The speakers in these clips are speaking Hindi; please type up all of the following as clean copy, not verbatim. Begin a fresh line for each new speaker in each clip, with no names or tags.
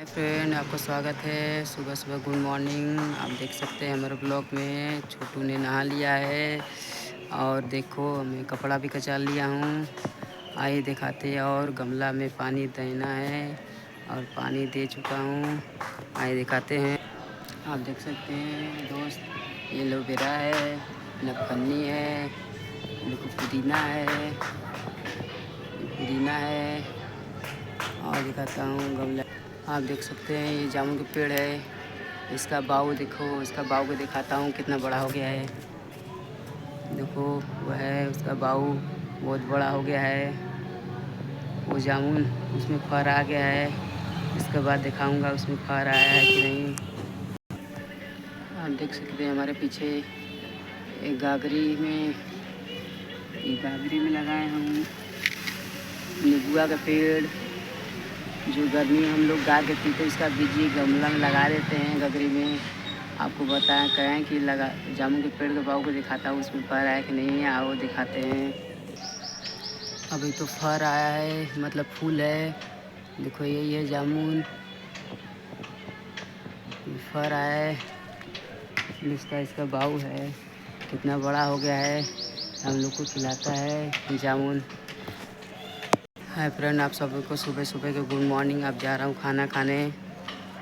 हाय फ्रेंड, आपका स्वागत है। सुबह सुबह गुड मॉर्निंग। आप देख सकते हैं हमारे ब्लॉग में छोटू ने नहा लिया है और देखो मैं कपड़ा भी कचा लिया हूँ। आइए दिखाते हैं। और गमला में पानी देना है और पानी दे चुका हूँ। आइए दिखाते हैं। आप देख सकते हैं दोस्त, ये एलोवेरा है, नकफनी है, देखो पुदीना है और दिखाता हूँ गमला। आप देख सकते हैं ये जामुन का पेड़ है। इसका बाऊ देखो, इसका बाऊ को दिखाता हूँ कितना बड़ा हो गया है। देखो वह है, उसका बाऊ बहुत बड़ा हो गया है। वो जामुन उसमें फर आ गया है। इसके बाद दिखाऊंगा उसमें फर आया है कि नहीं। आप देख सकते हैं हमारे पीछे एक गागरी में लगाए हम नीबुआ का पेड़, जो गर्मी में हम लोग गा के पीते, उसका बीज गमला में लगा देते हैं गगरी में। आपको बताएं कहें कि लगा जामुन के पेड़ के बाऊ को दिखाता हूँ उसमें फर आया कि नहीं है। आओ दिखाते हैं। अभी तो फर आया है, मतलब फूल है। देखो यही है जामुन, फर आया है। इसका बाऊ है, कितना बड़ा हो गया है। हम लोग को खिलाता है जामुन। हाय फ्रेंड, आप सबको सुबह सुबह के गुड मॉर्निंग। आप जा रहा हूँ खाना खाने।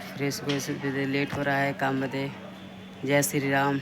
फ्रेश लेट हो रहा है काम बदे। जय श्री राम।